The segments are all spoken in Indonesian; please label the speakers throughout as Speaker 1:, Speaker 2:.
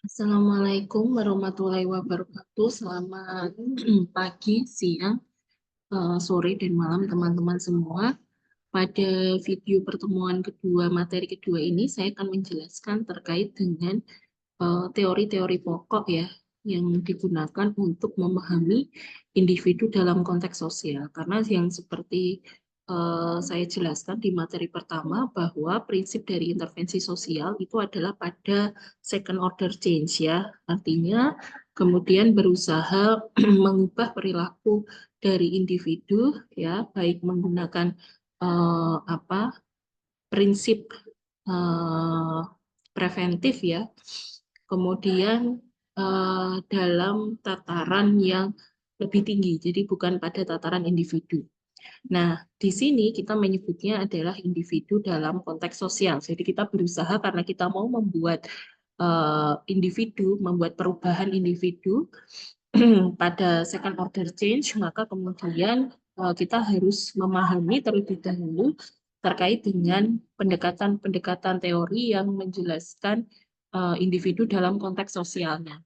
Speaker 1: Assalamualaikum warahmatullahi wabarakatuh. Selamat pagi, siang, sore, dan malam teman-teman semua. Pada video pertemuan kedua, materi kedua ini, saya akan menjelaskan terkait dengan teori-teori pokok ya, yang digunakan untuk memahami individu dalam konteks sosial. Karena yang seperti saya jelaskan di materi pertama bahwa prinsip dari intervensi sosial itu adalah pada second order change ya. Artinya kemudian berusaha mengubah perilaku dari individu ya, baik menggunakan prinsip eh, preventif ya, kemudian dalam tataran yang lebih tinggi, jadi bukan pada tataran individu. Nah, di sini kita menyebutnya adalah individu dalam konteks sosial. Jadi kita berusaha karena kita mau membuat membuat perubahan individu pada second order change, maka kemudian kita harus memahami terlebih dahulu terkait dengan pendekatan-pendekatan teori yang menjelaskan individu dalam konteks sosialnya.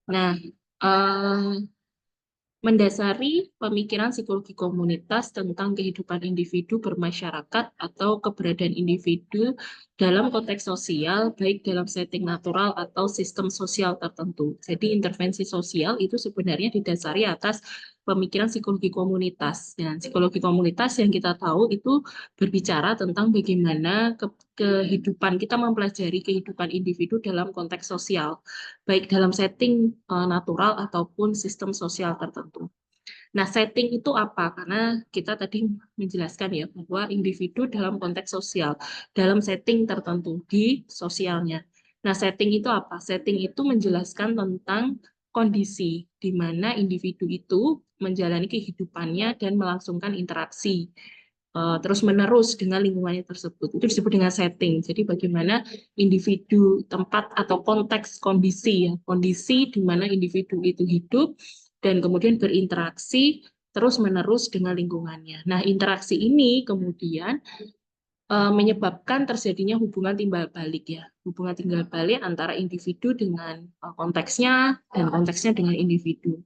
Speaker 1: Nah, mendasari pemikiran psikologi komunitas tentang kehidupan individu bermasyarakat atau keberadaan individu dalam konteks sosial, baik dalam setting natural atau sistem sosial tertentu. Jadi intervensi sosial itu sebenarnya didasari atas pemikiran psikologi komunitas. Dan psikologi komunitas yang kita tahu itu berbicara tentang bagaimana kehidupan, kita mempelajari kehidupan individu dalam konteks sosial baik dalam setting natural ataupun sistem sosial tertentu. Nah, setting itu apa? Karena kita tadi menjelaskan ya bahwa individu dalam konteks sosial, dalam setting tertentu di sosialnya. Nah, setting itu apa? Setting itu menjelaskan tentang kondisi di mana individu itu menjalani kehidupannya dan melangsungkan interaksi terus-menerus dengan lingkungannya tersebut. Itu disebut dengan setting. Jadi bagaimana individu, tempat atau konteks kondisi ya, kondisi di mana individu itu hidup dan kemudian berinteraksi terus-menerus dengan lingkungannya. Nah, interaksi ini kemudian menyebabkan terjadinya hubungan timbal balik ya, hubungan timbal balik antara individu dengan konteksnya dan konteksnya dengan individu.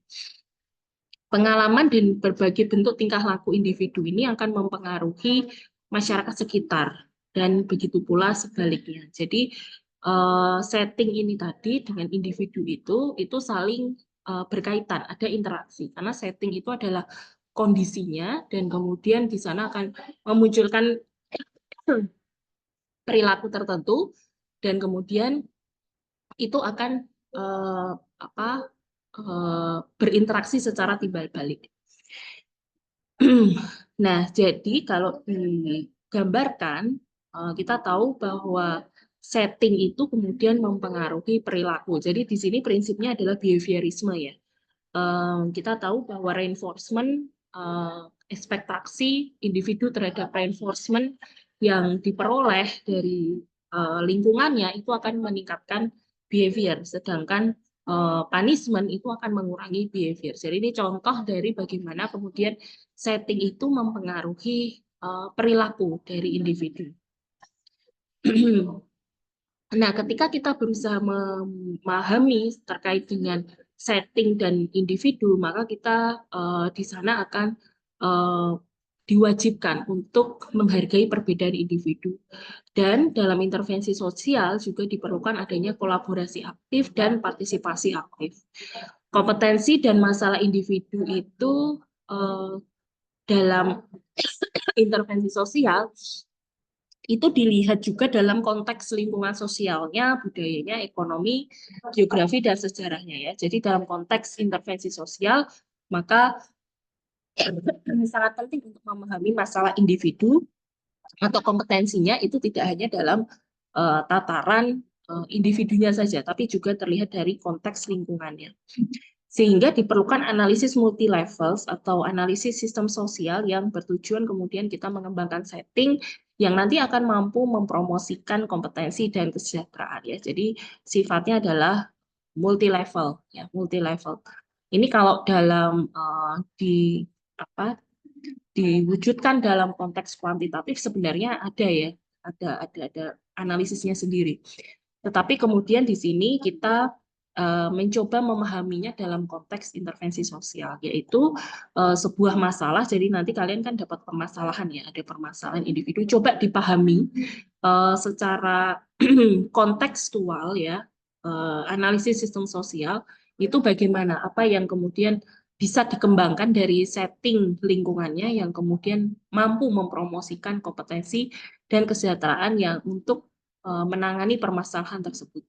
Speaker 1: Pengalaman dan berbagai bentuk tingkah laku individu ini akan mempengaruhi masyarakat sekitar dan begitu pula sebaliknya. Jadi setting ini tadi dengan individu itu saling berkaitan, ada interaksi karena setting itu adalah kondisinya dan kemudian di sana akan memunculkan perilaku tertentu dan kemudian itu akan eh, apa berinteraksi secara timbal balik. Nah, jadi kalau digambarkan, kita tahu bahwa setting itu kemudian mempengaruhi perilaku. Jadi di sini prinsipnya adalah behaviorisme ya. Kita tahu bahwa reinforcement, eh, ekspektasi individu terhadap reinforcement yang diperoleh dari lingkungannya itu akan meningkatkan behavior, sedangkan punishment itu akan mengurangi behavior. Jadi ini contoh dari bagaimana kemudian setting itu mempengaruhi perilaku dari individu. Nah, ketika kita berusaha memahami terkait dengan setting dan individu, maka kita di sana akan uh, diwajibkan untuk menghargai perbedaan individu. Dan dalam intervensi sosial juga diperlukan adanya kolaborasi aktif dan partisipasi aktif. Kompetensi dan masalah individu itu dalam intervensi sosial itu dilihat juga dalam konteks lingkungan sosialnya, budayanya, ekonomi, geografi, dan sejarahnya ya. Jadi dalam konteks intervensi sosial, maka sangat penting untuk memahami masalah individu atau kompetensinya itu tidak hanya dalam tataran individunya saja, tapi juga terlihat dari konteks lingkungannya. Sehingga diperlukan analisis multi levels atau analisis sistem sosial yang bertujuan kemudian kita mengembangkan setting yang nanti akan mampu mempromosikan kompetensi dan kesejahteraan ya. Jadi sifatnya adalah multi level ya, multi level. Ini kalau dalam di apa diwujudkan dalam konteks kuantitatif sebenarnya ada ya, ada analisisnya sendiri. Tetapi kemudian di sini kita mencoba memahaminya dalam konteks intervensi sosial, yaitu sebuah masalah. Jadi nanti kalian kan dapat permasalahan ya, ada permasalahan individu. Coba dipahami secara kontekstual ya, analisis sistem sosial itu bagaimana, apa yang kemudian bisa dikembangkan dari setting lingkungannya yang kemudian mampu mempromosikan kompetensi dan kesejahteraan yang untuk menangani permasalahan tersebut.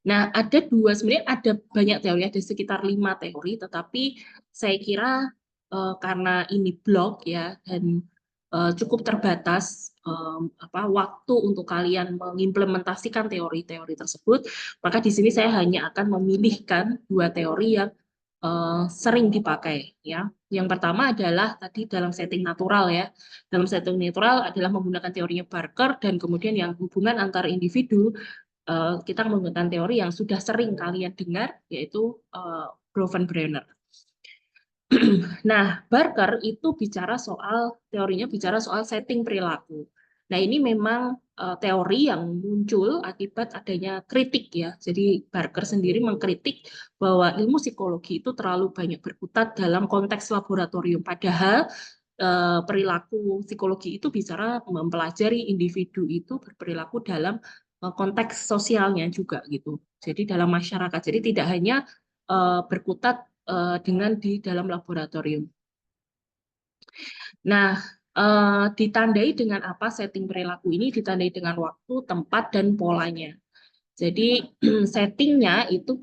Speaker 1: Nah, sebenarnya ada banyak teori, ada sekitar 5 teori, tetapi saya kira karena ini blog ya, dan cukup terbatas waktu untuk kalian mengimplementasikan teori-teori tersebut, maka di sini saya hanya akan memilihkan 2 teori yang sering dipakai ya. Yang pertama adalah tadi dalam setting natural ya. Dalam setting natural adalah menggunakan teorinya Barker, dan kemudian yang hubungan antar individu kita menggunakan teori yang sudah sering kalian dengar, yaitu Grove-Brenner. Nah, Barker itu teorinya bicara soal setting perilaku. Nah, ini memang teori yang muncul akibat adanya kritik ya. Jadi Barker sendiri mengkritik bahwa ilmu psikologi itu terlalu banyak berkutat dalam konteks laboratorium. Padahal perilaku psikologi itu bicara mempelajari individu itu berperilaku dalam konteks sosialnya juga gitu. Jadi dalam masyarakat. Jadi tidak hanya berkutat dengan di dalam laboratorium. Nah, ditandai dengan apa setting perilaku ini? Ditandai dengan waktu, tempat, dan polanya. Jadi settingnya itu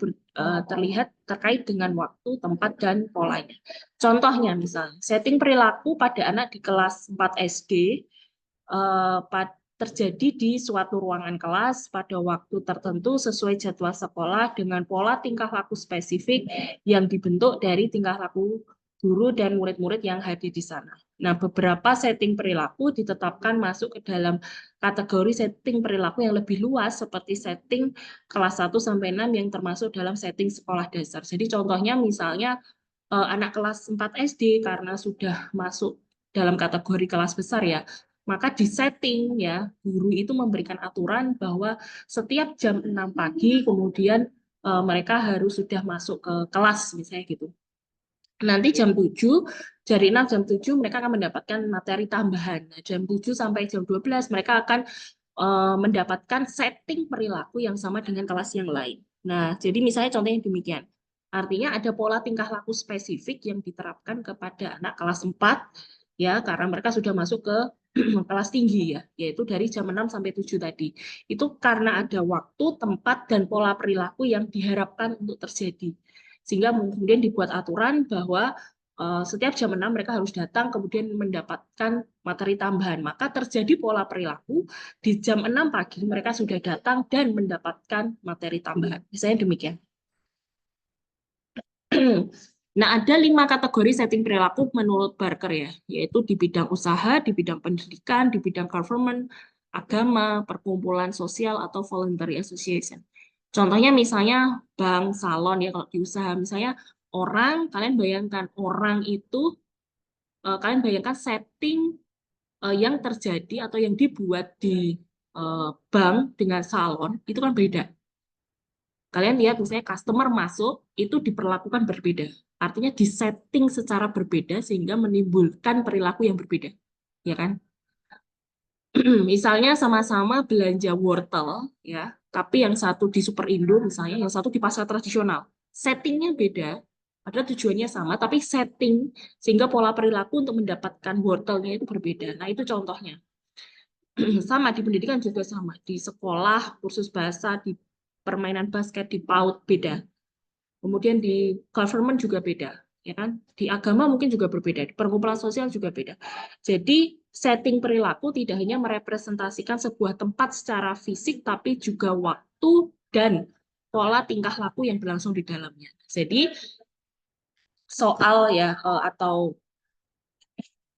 Speaker 1: terlihat terkait dengan waktu, tempat, dan polanya. Contohnya misalnya, setting perilaku pada anak di kelas 4 SD terjadi di suatu ruangan kelas pada waktu tertentu sesuai jadwal sekolah dengan pola tingkah laku spesifik yang dibentuk dari tingkah laku guru dan murid-murid yang hadir di sana. Nah, beberapa setting perilaku ditetapkan masuk ke dalam kategori setting perilaku yang lebih luas seperti setting kelas 1 sampai 6 yang termasuk dalam setting sekolah dasar. Jadi contohnya misalnya anak kelas 4 SD karena sudah masuk dalam kategori kelas besar ya, maka di setting ya, guru itu memberikan aturan bahwa setiap jam 6 pagi kemudian mereka harus sudah masuk ke kelas misalnya gitu. Nanti jam 7, dari 6 jam 7 mereka akan mendapatkan materi tambahan. Nah, jam 7 sampai jam 12 mereka akan mendapatkan setting perilaku yang sama dengan kelas yang lain. Nah, jadi misalnya contohnya demikian. Artinya ada pola tingkah laku spesifik yang diterapkan kepada anak kelas 4 ya, karena mereka sudah masuk ke kelas tinggi ya, yaitu dari jam 6 sampai 7 tadi. Itu karena ada waktu, tempat, dan pola perilaku yang diharapkan untuk terjadi. Sehingga kemudian dibuat aturan bahwa setiap jam 6 mereka harus datang kemudian mendapatkan materi tambahan. Maka terjadi pola perilaku di jam 6 pagi mereka sudah datang dan mendapatkan materi tambahan. Misalnya demikian. Nah, ada 5 kategori setting perilaku menurut Barker ya, yaitu di bidang usaha, di bidang pendidikan, di bidang government, agama, perkumpulan sosial, atau voluntary association. Contohnya misalnya bank, salon ya kalau di usaha. Misalnya kalian bayangkan orang itu, kalian bayangkan setting yang terjadi atau yang dibuat di bank dengan salon, itu kan beda. Kalian lihat misalnya customer masuk itu diperlakukan berbeda. Artinya disetting secara berbeda sehingga menimbulkan perilaku yang berbeda. Ya kan? Misalnya sama-sama belanja wortel ya, tapi yang satu di Superindo misalnya, yang satu di pasar tradisional. Settingnya beda, padahal tujuannya sama, tapi setting sehingga pola perilaku untuk mendapatkan wortelnya itu berbeda. Nah, itu contohnya. Sama di pendidikan juga sama. Di sekolah, kursus bahasa, di permainan basket, di PAUD beda. Kemudian di government juga beda, ya kan? Di agama mungkin juga berbeda, di perkumpulan sosial juga beda. Jadi setting perilaku tidak hanya merepresentasikan sebuah tempat secara fisik, tapi juga waktu dan pola tingkah laku yang berlangsung di dalamnya. Jadi soal ya atau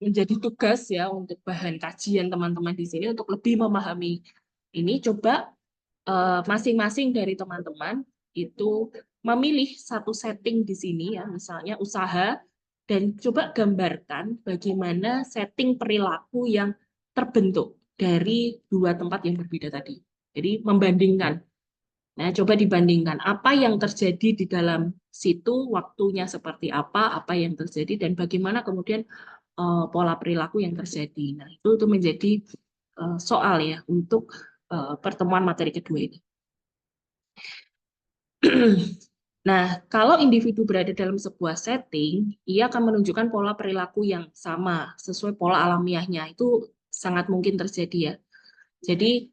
Speaker 1: menjadi tugas ya untuk bahan kajian teman-teman di sini untuk lebih memahami ini, coba masing-masing dari teman-teman itu memilih satu setting di sini ya, misalnya usaha, dan coba gambarkan bagaimana setting perilaku yang terbentuk dari 2 tempat yang berbeda tadi. Jadi membandingkan. Nah, coba dibandingkan apa yang terjadi di dalam situ, waktunya seperti apa yang terjadi, dan bagaimana kemudian pola perilaku yang terjadi. Nah, itu menjadi soal ya untuk pertemuan materi kedua ini. Nah, kalau individu berada dalam sebuah setting, ia akan menunjukkan pola perilaku yang sama sesuai pola alamiahnya. Itu sangat mungkin terjadi ya. Jadi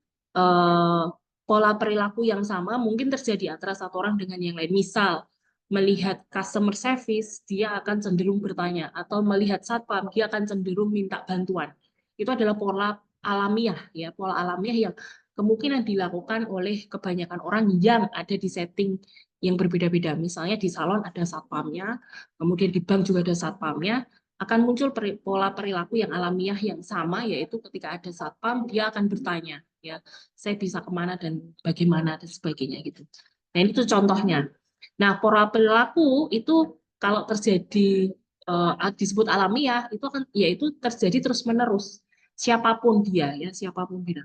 Speaker 1: pola perilaku yang sama mungkin terjadi antara satu orang dengan yang lain. Misal, melihat customer service, dia akan cenderung bertanya, atau melihat satpam, dia akan cenderung minta bantuan. Itu adalah pola alamiah, ya, pola alamiah yang kemungkinan dilakukan oleh kebanyakan orang yang ada di setting yang berbeda-beda. Misalnya di salon ada satpamnya, kemudian di bank juga ada satpamnya, akan muncul pola perilaku yang alamiah yang sama, yaitu ketika ada satpam, dia akan bertanya, ya, saya bisa kemana dan bagaimana dan sebagainya gitu. Nah, itu contohnya. Nah, pola perilaku itu kalau terjadi disebut alamiah, itu akan yaitu terjadi terus-menerus. Siapapun dia, ya, siapapun dia.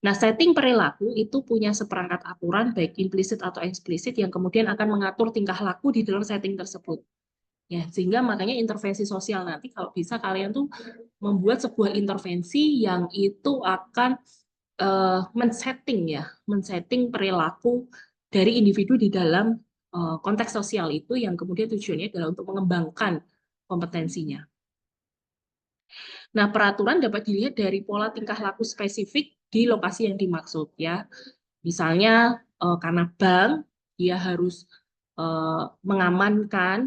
Speaker 1: Nah, setting perilaku itu punya seperangkat aturan baik implisit atau eksplisit yang kemudian akan mengatur tingkah laku di dalam setting tersebut. Ya, sehingga makanya intervensi sosial nanti kalau bisa kalian tuh membuat sebuah intervensi yang itu akan men-setting perilaku dari individu di dalam konteks sosial itu yang kemudian tujuannya adalah untuk mengembangkan kompetensinya. Nah, peraturan dapat dilihat dari pola tingkah laku spesifik di lokasi yang dimaksud ya. Misalnya karena bank dia harus mengamankan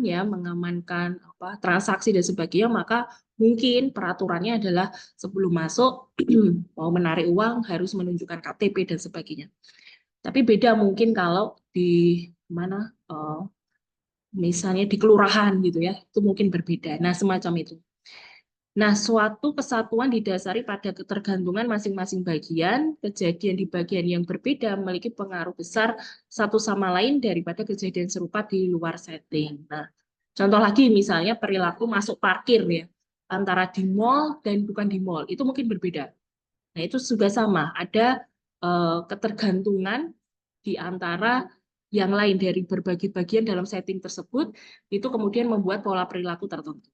Speaker 1: apa transaksi dan sebagainya, maka mungkin peraturannya adalah sebelum masuk mau menarik uang harus menunjukkan KTP dan sebagainya. Tapi beda mungkin kalau di mana misalnya di kelurahan gitu ya, itu mungkin berbeda. Nah, semacam itu. Nah, suatu kesatuan didasari pada ketergantungan masing-masing bagian, kejadian di bagian yang berbeda memiliki pengaruh besar satu sama lain daripada kejadian serupa di luar setting. Nah, contoh lagi misalnya perilaku masuk parkir ya, antara di mall dan bukan di mall, itu mungkin berbeda. Nah, itu juga sama, ada ketergantungan di antara yang lain dari berbagai bagian dalam setting tersebut, itu kemudian membuat pola perilaku tertentu.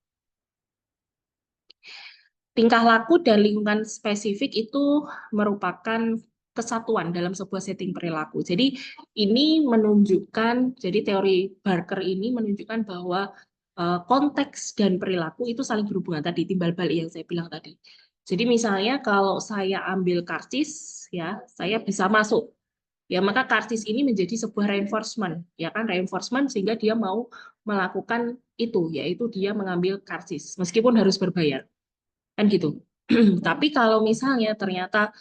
Speaker 1: Tingkah laku dan lingkungan spesifik itu merupakan kesatuan dalam sebuah setting perilaku. Jadi ini menunjukkan, jadi teori Barker ini menunjukkan bahwa konteks dan perilaku itu saling berhubungan. Tadi timbal balik yang saya bilang tadi. Jadi misalnya kalau saya ambil karcis, ya saya bisa masuk. Ya maka karcis ini menjadi sebuah reinforcement, ya kan reinforcement sehingga dia mau melakukan itu, yaitu dia mengambil karcis meskipun harus berbayar. Kan gitu. Tapi kalau misalnya ternyata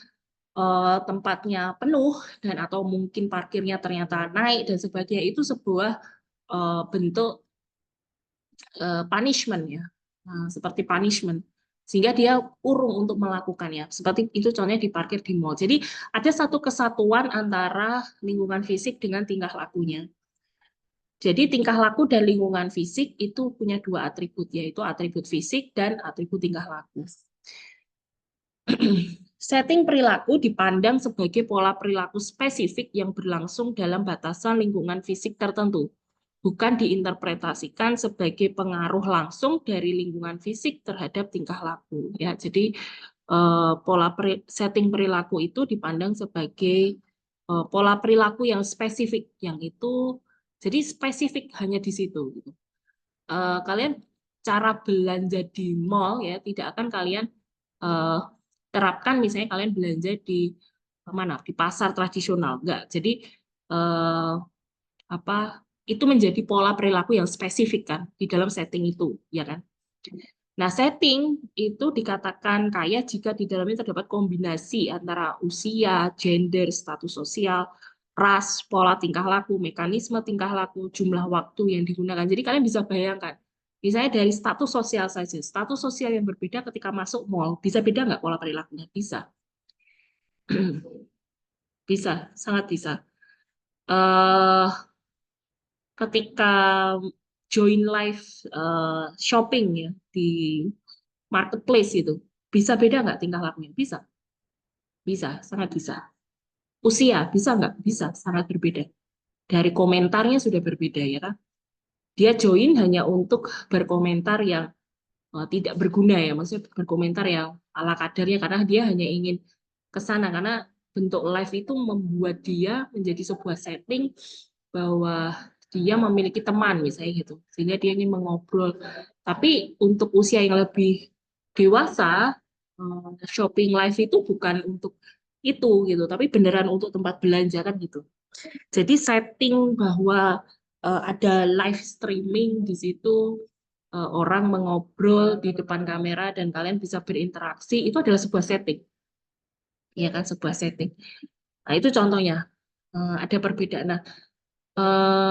Speaker 1: tempatnya penuh dan atau mungkin parkirnya ternyata naik dan sebagainya, itu sebuah bentuk punishment ya. Nah, seperti punishment sehingga dia urung untuk melakukannya. Seperti itu contohnya di parkir di mall. Jadi ada satu kesatuan antara lingkungan fisik dengan tingkah lakunya. Jadi tingkah laku dan lingkungan fisik itu punya dua atribut, yaitu atribut fisik dan atribut tingkah laku. Setting perilaku dipandang sebagai pola perilaku spesifik yang berlangsung dalam batasan lingkungan fisik tertentu, bukan diinterpretasikan sebagai pengaruh langsung dari lingkungan fisik terhadap tingkah laku. Ya, jadi setting perilaku itu dipandang sebagai pola perilaku yang spesifik, yang itu jadi spesifik hanya di situ. Gitu. Kalian cara belanja di mall ya tidak akan kalian terapkan misalnya kalian belanja di mana di pasar tradisional enggak jadi apa itu menjadi pola perilaku yang spesifik kan di dalam setting itu ya kan. Nah, setting itu dikatakan kaya jika di dalamnya terdapat kombinasi antara usia, gender, status sosial, ras, pola tingkah laku, mekanisme tingkah laku, jumlah waktu yang digunakan. Jadi kalian bisa bayangkan, misalnya dari status sosial saja, status sosial yang berbeda ketika masuk mall, bisa beda nggak pola perilakunya? Bisa. Bisa, sangat bisa. Uh, ketika join live shopping ya di marketplace itu bisa beda nggak tingkah lakunya? Bisa, bisa, sangat bisa. Usia, bisa nggak? Bisa, sangat berbeda. Dari komentarnya sudah berbeda ya kan? Dia join hanya untuk berkomentar yang tidak berguna ya, maksudnya berkomentar yang ala kadarnya karena dia hanya ingin ke sana karena bentuk live itu membuat dia menjadi sebuah setting bahwa dia memiliki teman misalnya gitu, sehingga dia ingin mengobrol. Tapi untuk usia yang lebih dewasa, shopping live itu bukan untuk itu gitu, tapi beneran untuk tempat belanja kan gitu. Jadi setting bahwa ada live streaming di situ, orang mengobrol di depan kamera dan kalian bisa berinteraksi, itu adalah sebuah setting, ya kan, sebuah setting. Nah, itu contohnya. Ada perbedaan. Nah,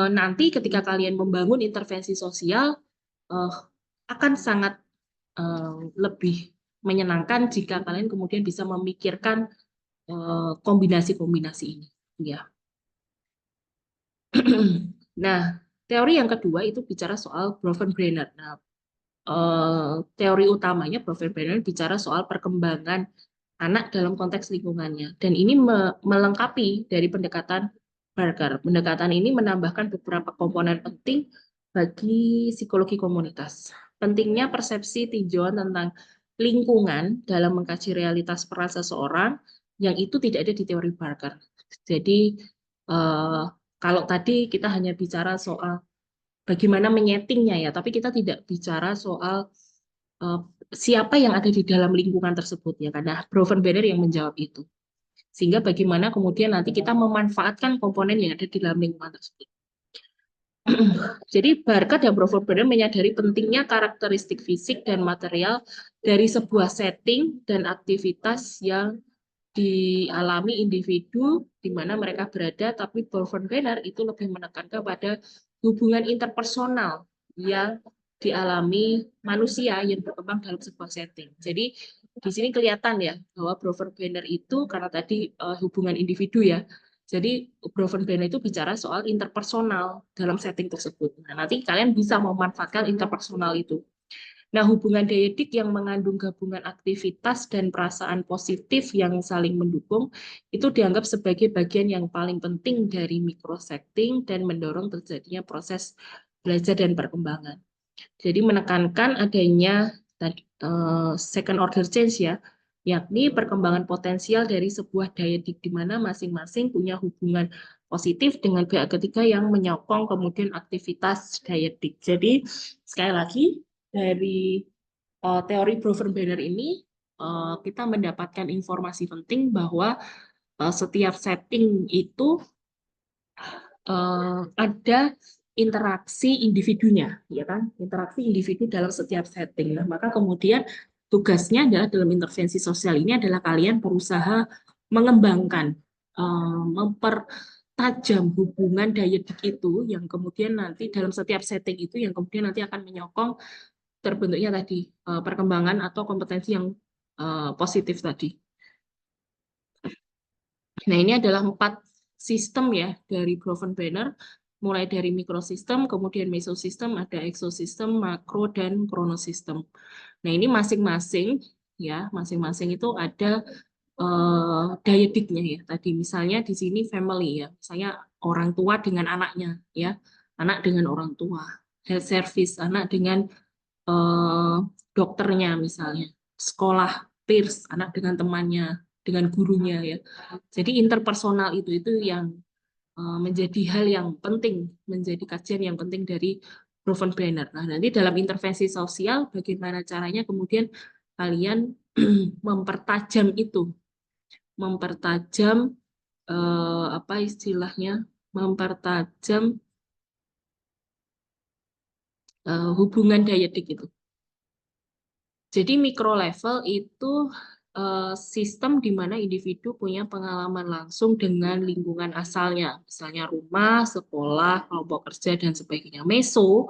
Speaker 1: nanti ketika kalian membangun intervensi sosial, eh, akan sangat lebih menyenangkan jika kalian kemudian bisa memikirkan kombinasi-kombinasi ini. Ya. Nah, teori yang kedua itu bicara soal Bronfenbrenner. Nah, teori utamanya Bronfenbrenner bicara soal perkembangan anak dalam konteks lingkungannya. Dan ini melengkapi dari pendekatan Barker. Pendekatan ini menambahkan beberapa komponen penting bagi psikologi komunitas. Pentingnya persepsi tinjauan tentang lingkungan dalam mengkaji realitas peran seseorang yang itu tidak ada di teori Barker. Jadi, eh, kalau tadi kita hanya bicara soal bagaimana menyetingnya ya, tapi kita tidak bicara soal uh, siapa yang ada di dalam lingkungan tersebut ya, karena Bronfenbrenner yang menjawab itu. Sehingga bagaimana kemudian nanti kita memanfaatkan komponen yang ada di dalam lingkungan tersebut. Jadi Barker dan Bronfenbrenner menyadari pentingnya karakteristik fisik dan material dari sebuah setting dan aktivitas yang dialami individu di mana mereka berada, tapi Bronfenbrenner itu lebih menekankan pada hubungan interpersonal yang dialami manusia yang berkembang dalam sebuah setting. Jadi di sini kelihatan ya bahwa Bronfenbrenner itu karena tadi hubungan individu ya. Jadi Bronfenbrenner itu bicara soal interpersonal dalam setting tersebut. Nah, nanti kalian bisa memanfaatkan interpersonal itu. Nah, hubungan dayedik yang mengandung gabungan aktivitas dan perasaan positif yang saling mendukung itu dianggap sebagai bagian yang paling penting dari microsetting dan mendorong terjadinya proses belajar dan perkembangan. Jadi menekankan adanya second order change ya, yakni perkembangan potensial dari sebuah dayedik di mana masing-masing punya hubungan positif dengan pihak ketiga yang menyokong kemudian aktivitas dayedik. Jadi sekali lagi dari teori Bronfenbrenner ini kita mendapatkan informasi penting bahwa setiap setting itu ada interaksi individunya, ya kan? Interaksi individu dalam setiap setting. Nah, maka kemudian tugasnya adalah dalam intervensi sosial ini adalah kalian berusaha mengembangkan, mempertajam hubungan dayedik itu yang kemudian nanti dalam setiap setting itu yang kemudian nanti akan menyokong terbentuknya tadi perkembangan atau kompetensi yang positif tadi. Nah, ini adalah 4 sistem ya dari Bronfenbrenner, mulai dari mikrosistem, kemudian mesosistem, ada eksosistem, makro, dan kronosistem. Nah, ini masing-masing ya, masing-masing itu ada dayediknya ya. Tadi misalnya di sini family ya, misalnya orang tua dengan anaknya ya, anak dengan orang tua, health service, anak dengan eh, dokternya misalnya, sekolah, peers, anak dengan temannya, dengan gurunya ya. Jadi interpersonal itu yang menjadi hal yang penting, menjadi kajian yang penting dari Bronfenbrenner. Nah, nanti dalam intervensi sosial, bagaimana caranya kemudian kalian mempertajam itu, mempertajam apa istilahnya, mempertajam hubungan dayedik itu. Jadi mikro level itu sistem di mana individu punya pengalaman langsung dengan lingkungan asalnya, misalnya rumah, sekolah, kelompok kerja, dan sebagainya. Meso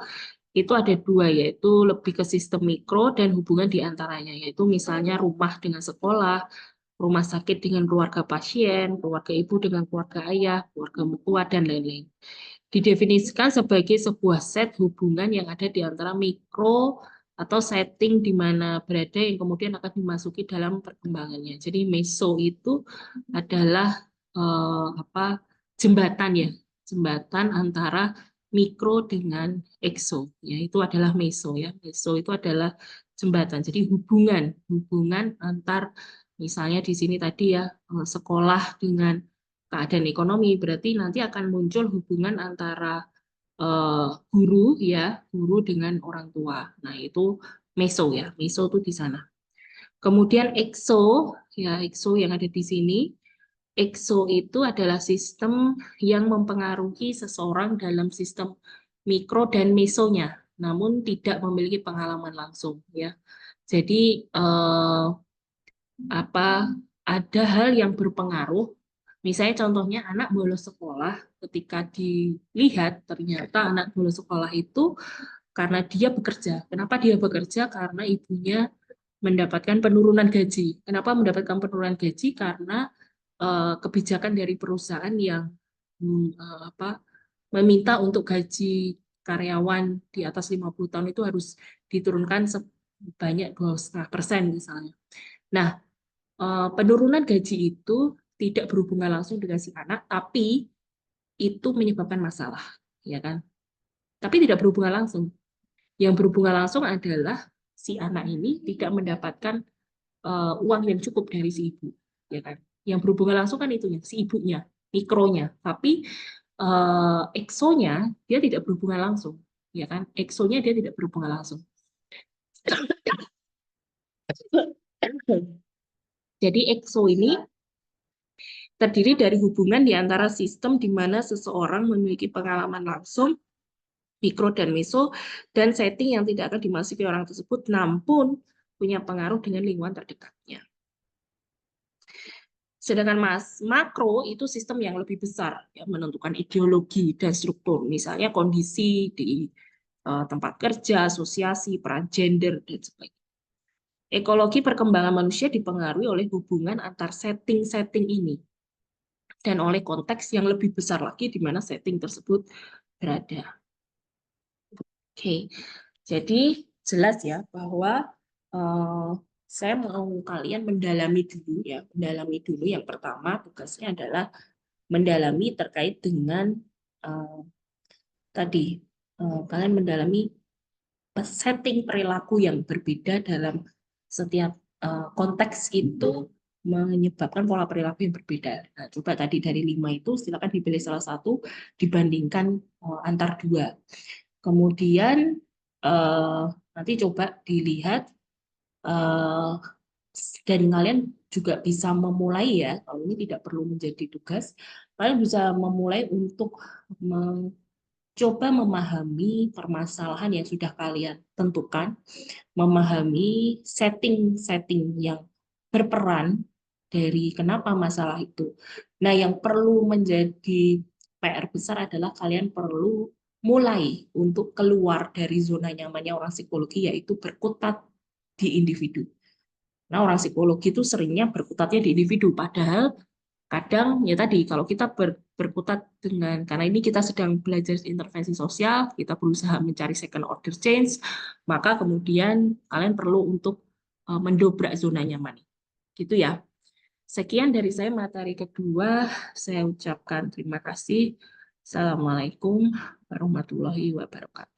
Speaker 1: itu ada dua, yaitu lebih ke sistem mikro dan hubungan di antaranya, yaitu misalnya rumah dengan sekolah, rumah sakit dengan keluarga pasien, keluarga ibu dengan keluarga ayah, keluarga mertua, dan lain-lain. Didefinisikan sebagai sebuah set hubungan yang ada di antara mikro atau setting di mana berada yang kemudian akan dimasuki dalam perkembangannya. Jadi meso itu adalah jembatan ya, jembatan antara mikro dengan ekso, ya itu adalah meso ya. Meso itu adalah jembatan. Jadi hubungan antar misalnya di sini tadi ya sekolah dengan keadaan ekonomi, berarti nanti akan muncul hubungan antara guru ya, guru dengan orang tua. Nah, itu meso ya. Meso itu di sana. Kemudian EXO, ya EXO yang ada di sini. EXO itu adalah sistem yang mempengaruhi seseorang dalam sistem mikro dan mesonya, namun tidak memiliki pengalaman langsung ya. Jadi ada hal yang berpengaruh. Misalnya contohnya anak bolos sekolah, ketika dilihat ternyata anak bolos sekolah itu karena dia bekerja. Kenapa dia bekerja? Karena ibunya mendapatkan penurunan gaji. Kenapa mendapatkan penurunan gaji? Karena kebijakan dari perusahaan yang meminta untuk gaji karyawan di atas 50 tahun itu harus diturunkan sebanyak 2,5% misalnya. Nah, penurunan gaji itu tidak berhubungan langsung dengan si anak, tapi itu menyebabkan masalah, ya kan? Tapi tidak berhubungan langsung. Yang berhubungan langsung adalah si anak ini tidak mendapatkan uang yang cukup dari si ibu, ya kan? Yang berhubungan langsung kan itu ya, si ibunya, mikronya. Tapi eksonya dia tidak berhubungan langsung, ya kan? Eksonya dia tidak berhubungan langsung. Jadi ekso ini terdiri dari hubungan di antara sistem di mana seseorang memiliki pengalaman langsung, mikro dan meso, dan setting yang tidak akan dimasuki orang tersebut, namun punya pengaruh dengan lingkungan terdekatnya. Sedangkan makro itu sistem yang lebih besar, yang menentukan ideologi dan struktur, misalnya kondisi di tempat kerja, asosiasi, peran gender, dan sebagainya. Ekologi perkembangan manusia dipengaruhi oleh hubungan antar setting-setting ini dan oleh konteks yang lebih besar lagi di mana setting tersebut berada. Oke, jadi jelas ya bahwa saya mau kalian mendalami dulu ya, mendalami dulu. Yang pertama tugasnya adalah mendalami terkait dengan tadi kalian mendalami setting perilaku yang berbeda dalam setiap konteks itu menyebabkan pola perilaku yang berbeda. Nah, coba tadi dari 5 itu silakan dipilih salah satu dibandingkan antar dua. Kemudian nanti coba dilihat dan kalian juga bisa memulai ya, kalau ini tidak perlu menjadi tugas, kalian bisa memulai untuk coba memahami permasalahan yang sudah kalian tentukan, memahami setting-setting yang berperan dari kenapa masalah itu. Nah, yang perlu menjadi PR besar adalah kalian perlu mulai untuk keluar dari zona nyamannya orang psikologi, yaitu berkutat di individu. Nah, orang psikologi itu seringnya berkutatnya di individu, padahal kadang ya tadi kalau kita berkutat dengan, karena ini kita sedang belajar intervensi sosial, kita berusaha mencari second order change, maka kemudian kalian perlu untuk mendobrak zona nyaman. Gitu ya. Sekian dari saya materi kedua, saya ucapkan terima kasih. Assalamualaikum warahmatullahi wabarakatuh.